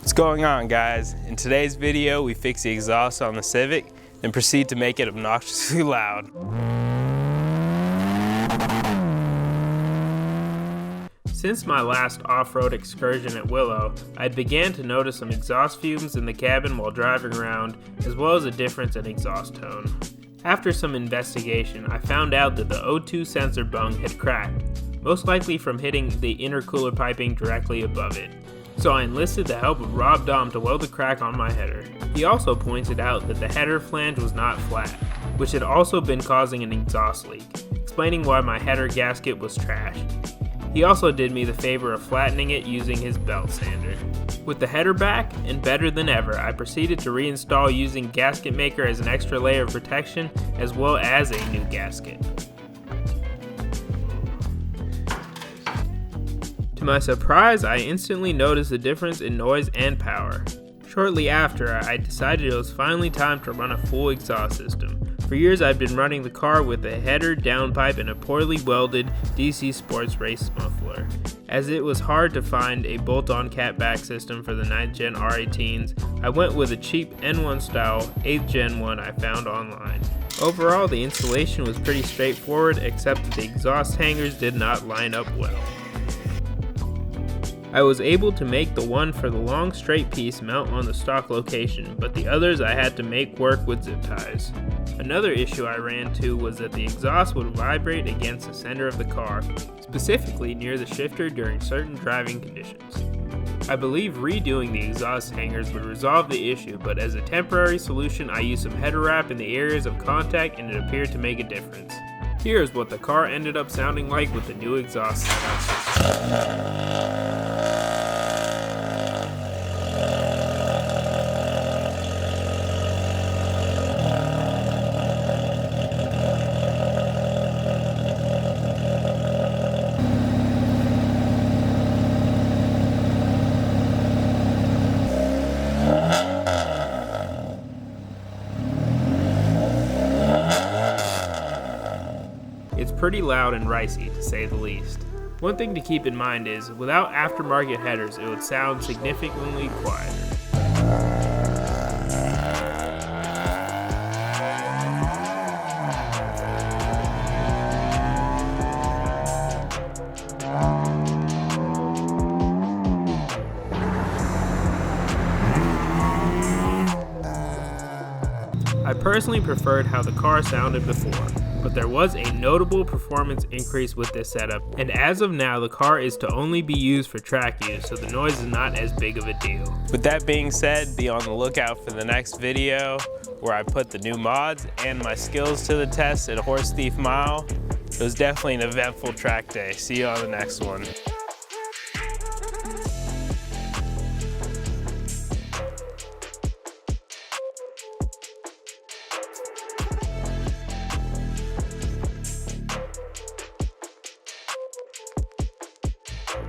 What's going on, guys? In today's video, we fix the exhaust on the Civic and proceed to make it obnoxiously loud. Since my last off-road excursion at Willow, I began to notice some exhaust fumes in the cabin while driving around, as well as a difference in exhaust tone. After some investigation, I found out that the O2 sensor bung had cracked, most likely from hitting the intercooler piping directly above it. So I enlisted the help of Rob Dahm to weld the crack on my header. He also pointed out that the header flange was not flat, which had also been causing an exhaust leak, explaining why my header gasket was trashed. He also did me the favor of flattening it using his belt sander. With the header back and better than ever, I proceeded to reinstall using Gasket Maker as an extra layer of protection, as well as a new gasket. To my surprise, I instantly noticed a difference in noise and power. Shortly after, I decided it was finally time to run a full exhaust system. For years I'd been running the car with a header, downpipe, and a poorly welded DC Sports race muffler. As it was hard to find a bolt-on Catback system for the 9th Gen R18s, I went with a cheap N1 style 8th Gen one I found online. Overall, the installation was pretty straightforward, except that the exhaust hangers did not line up well. I was able to make the one for the long straight piece mount on the stock location, but the others I had to make work with zip ties. Another issue I ran into was that the exhaust would vibrate against the center of the car, specifically near the shifter during certain driving conditions. I believe redoing the exhaust hangers would resolve the issue, but as a temporary solution I used some header wrap in the areas of contact and it appeared to make a difference. Here's what the car ended up sounding like with the new exhaust setup. It's pretty loud and ricey, to say the least. One thing to keep in mind is, without aftermarket headers, it would sound significantly quieter. I personally preferred how the car sounded before, but there was a notable performance increase with this setup, and as of now the car is to only be used for track use, so the noise is not as big of a deal. With that being said, be on the lookout for the next video where I put the new mods and my skills to the test at Horse Thief Mile. It was definitely an eventful track day. See you on the next one.